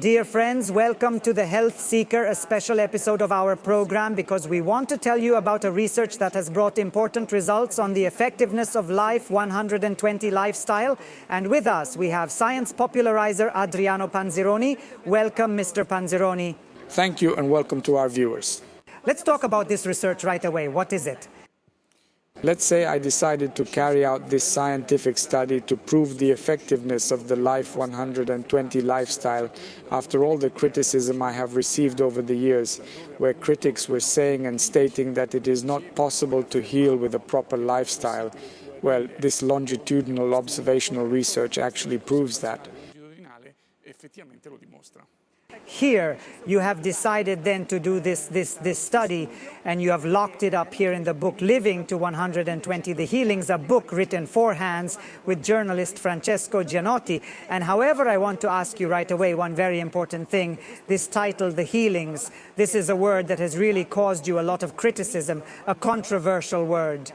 Dear friends, welcome to The Health Seeker, a special episode of our program because we want to tell you about a research that has brought important results on the effectiveness of Life 120 lifestyle. And with us, we have science popularizer Adriano Panzironi. Welcome, Mr. Panzironi. Thank you and welcome to our viewers. Let's talk about this research right away. What is it? Let's say I decided to carry out this scientific study to prove the effectiveness of the Life 120 lifestyle after all the criticism I have received over the years, where critics were saying and stating that it is not possible to heal with a proper lifestyle. Well, this longitudinal observational research actually proves that. Here, you have decided then to do this study, and you have locked it up here in the book, Living to 120 The Healings, a book written for hands with journalist Francesco Gianotti. And however, I want to ask you right away one very important thing. This title, The Healings, this is a word that has really caused you a lot of criticism, a controversial word.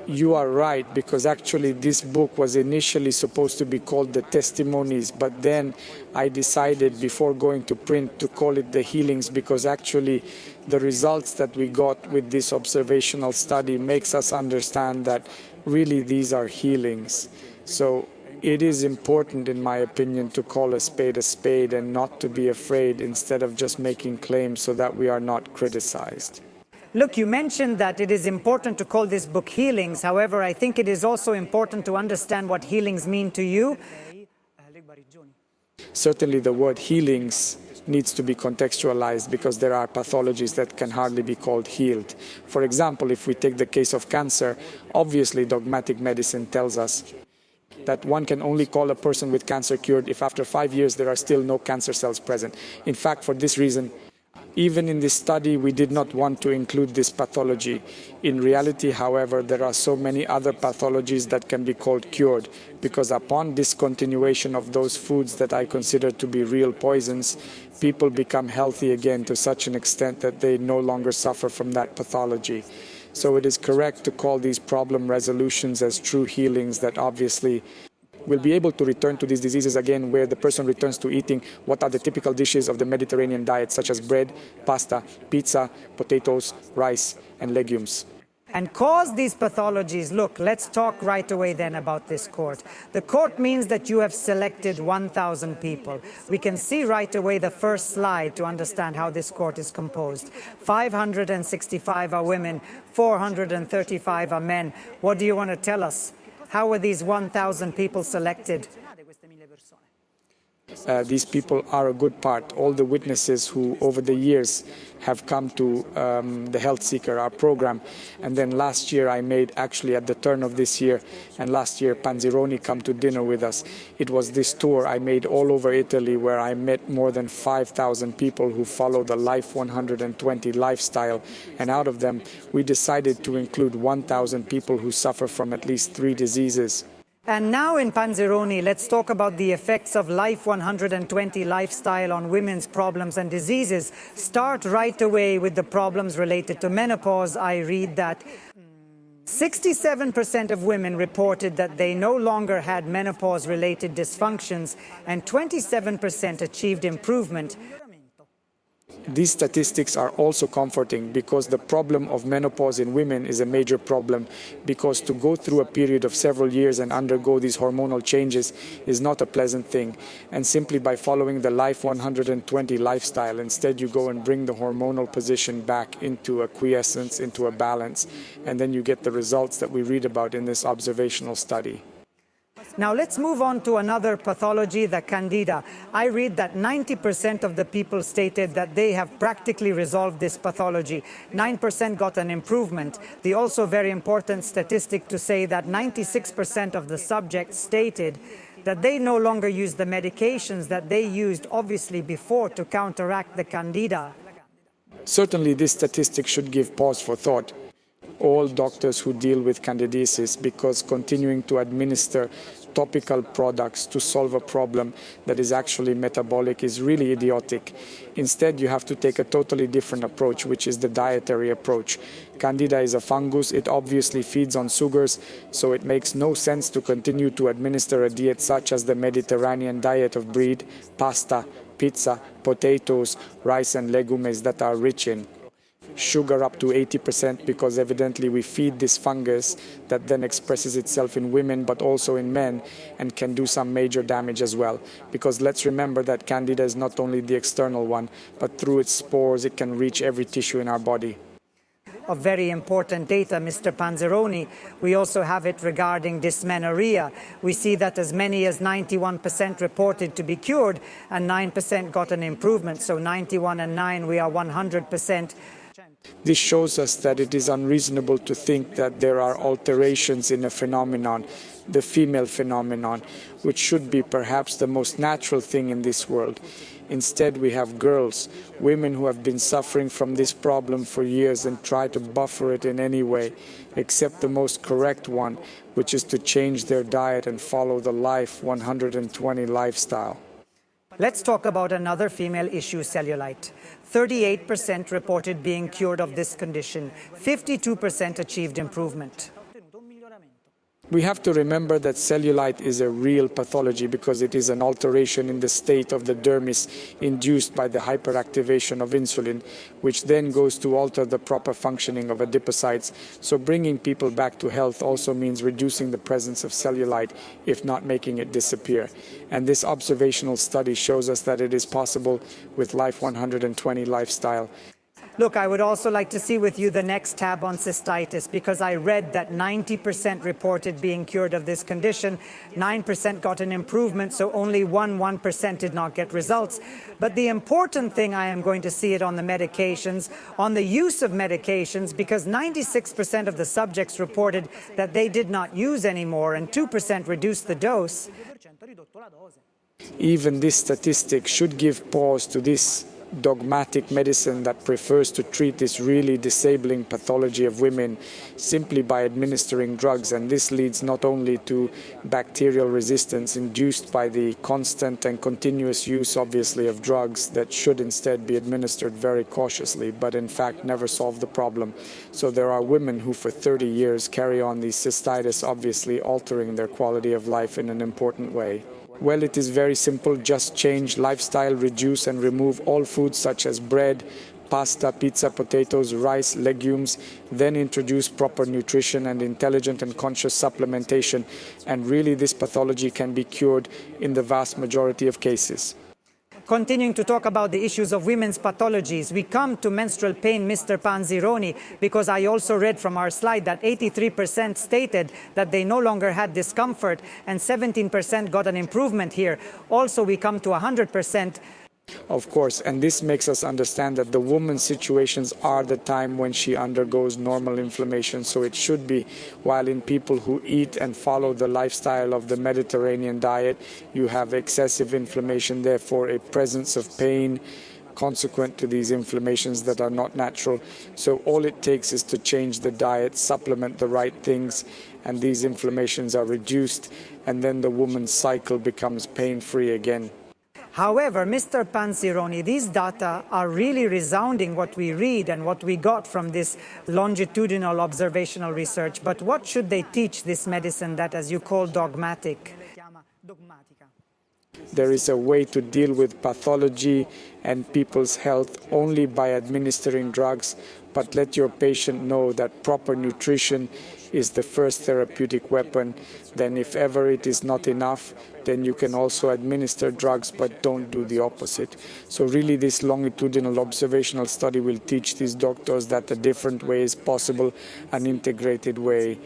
You are right, because actually this book was initially supposed to be called The Testimonies, but then I decided before going to print to call it The Healings, because actually the results that we got with this observational study makes us understand that really these are healings. So it is important, in my opinion, to call a spade and not to be afraid instead of just making claims so that we are not criticized. Look, you mentioned that it is important to call this book Healings. However, I think it is also important to understand what healings mean to you. Certainly the word healings needs to be contextualized because there are pathologies that can hardly be called healed. For example, if we take the case of cancer, obviously dogmatic medicine tells us that one can only call a person with cancer cured if after 5 years there are still no cancer cells present. In fact, for this reason, even in this study, we did not want to include this pathology. In reality, however, there are so many other pathologies that can be called cured, because upon discontinuation of those foods that I consider to be real poisons, people become healthy again to such an extent that they no longer suffer from that pathology. So it is correct to call these problem resolutions as true healings that obviously will be able to return to these diseases again, where the person returns to eating what are the typical dishes of the Mediterranean diet, such as bread, pasta, pizza, potatoes, rice, and legumes. And cause these pathologies, look, let's talk right away then about this court. The court means that you have selected 1,000 people. We can see right away the first slide to understand how this court is composed. 565 are women, 435 are men. What do you want to tell us? How were these 1,000 people selected? These people are a good part. All the witnesses who over the years have come to the Health Seeker, our program. And then last year I made, actually at the turn of this year, and last year Panzironi come to dinner with us. It was this tour I made all over Italy where I met more than 5,000 people who follow the Life 120 lifestyle. And out of them, we decided to include 1,000 people who suffer from at least 3 diseases. And now in Panzironi, let's talk about the effects of Life 120 lifestyle on women's problems and diseases. Start right away with the problems related to menopause. I read that 67% of women reported that they no longer had menopause-related dysfunctions, and 27% achieved improvement. These statistics are also comforting because the problem of menopause in women is a major problem, because to go through a period of several years and undergo these hormonal changes is not a pleasant thing. And simply by following the Life 120 lifestyle, instead you go and bring the hormonal position back into a quiescence, into a balance, and then you get the results that we read about in this observational study. Now let's move on to another pathology, the Candida. I read that 90% of the people stated that they have practically resolved this pathology. 9% got an improvement. The also very important statistic to say that 96% of the subjects stated that they no longer use the medications that they used obviously before to counteract the Candida. Certainly this statistic should give pause for thought. All doctors who deal with candidiasis, because continuing to administer topical products to solve a problem that is actually metabolic is really idiotic. Instead, you have to take a totally different approach, which is the dietary approach. Candida is a fungus. It obviously feeds on sugars, so it makes no sense to continue to administer a diet such as the Mediterranean diet of bread, pasta, pizza, potatoes, rice and legumes that are rich in. Sugar up to 80% because evidently we feed this fungus that then expresses itself in women but also in men and can do some major damage as well. Because let's remember that Candida is not only the external one, but through its spores it can reach every tissue in our body. Of very important data, Mr. Panzironi. We also have it regarding dysmenorrhea. We see that as many as 91% reported to be cured and 9% got an improvement. So 91 and 9, we are 100%. This shows us that it is unreasonable to think that there are alterations in a phenomenon, the female phenomenon, which should be perhaps the most natural thing in this world. Instead, we have girls, women who have been suffering from this problem for years and try to buffer it in any way, except the most correct one, which is to change their diet and follow the Life 120 lifestyle. Let's talk about another female issue, cellulite. 38% reported being cured of this condition. 52% achieved improvement. We have to remember that cellulite is a real pathology because it is an alteration in the state of the dermis induced by the hyperactivation of insulin, which then goes to alter the proper functioning of adipocytes. So bringing people back to health also means reducing the presence of cellulite, if not making it disappear. And this observational study shows us that it is possible with Life 120 lifestyle. Look, I would also like to see with you the next tab on cystitis, because I read that 90% reported being cured of this condition, 9% got an improvement, so only 1% did not get results. But the important thing, I am going to see it on the medications, on the use of medications, because 96% of the subjects reported that they did not use anymore and 2% reduced the dose. Even this statistic should give pause to this dogmatic medicine that prefers to treat this really disabling pathology of women simply by administering drugs. And this leads not only to bacterial resistance induced by the constant and continuous use, obviously, of drugs that should instead be administered very cautiously, but in fact never solve the problem. So there are women who for 30 years carry on these cystitis, obviously altering their quality of life in an important way. Well, it is very simple. Just change lifestyle, reduce and remove all foods such as bread, pasta, pizza, potatoes, rice, legumes, then introduce proper nutrition and intelligent and conscious supplementation. And really this pathology can be cured in the vast majority of cases. Continuing to talk about the issues of women's pathologies, we come to menstrual pain, Mr. Panzironi, because I also read from our slide that 83% stated that they no longer had discomfort and 17% got an improvement here. Also, we come to 100%. Of course, and this makes us understand that the woman's situations are the time when she undergoes normal inflammation, so it should be, while in people who eat and follow the lifestyle of the Mediterranean diet, you have excessive inflammation, therefore a presence of pain consequent to these inflammations that are not natural. So all it takes is to change the diet, supplement the right things, and these inflammations are reduced, and then the woman's cycle becomes pain-free again. However, Mr. Panzironi, these data are really resounding what we read and what we got from this longitudinal observational research. But what should they teach this medicine that, as you call, dogmatic? There is a way to deal with pathology and people's health only by administering drugs, but let your patient know that proper nutrition is the first therapeutic weapon. Then if ever it is not enough, then you can also administer drugs, but don't do the opposite. So really this longitudinal observational study will teach these doctors that a different way is possible, an integrated way.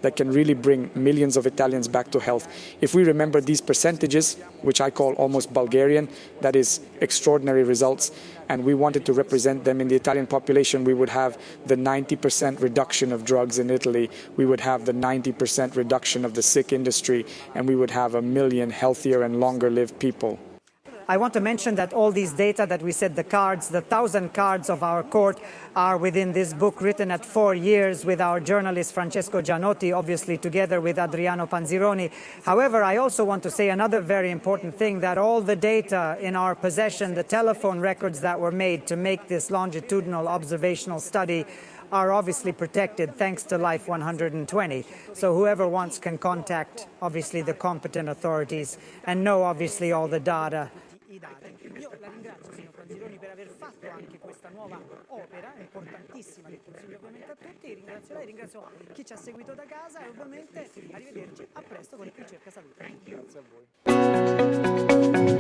That can really bring millions of Italians back to health. If we remember these percentages, which I call almost Bulgarian, that is extraordinary results, and we wanted to represent them in the Italian population, we would have the 90% reduction of drugs in Italy, we would have the 90% reduction of the sick industry, and we would have 1 million healthier and longer lived people. I want to mention that all these data that we said, the cards, the 1,000 cards of our court are within this book written at 4 years with our journalist Francesco Gianotti, obviously together with Adriano Panzironi. However, I also want to say another very important thing, that all the data in our possession, the telephone records that were made to make this longitudinal observational study, are obviously protected thanks to Life 120. So whoever wants can contact obviously the competent authorities and know obviously all the data. Io la ringrazio, signor Panzironi, per aver fatto anche questa nuova opera importantissima che consiglio ovviamente a tutti. Ringrazio lei, ringrazio chi ci ha seguito da casa e ovviamente arrivederci a presto con il Ricerca Salute. Grazie a voi.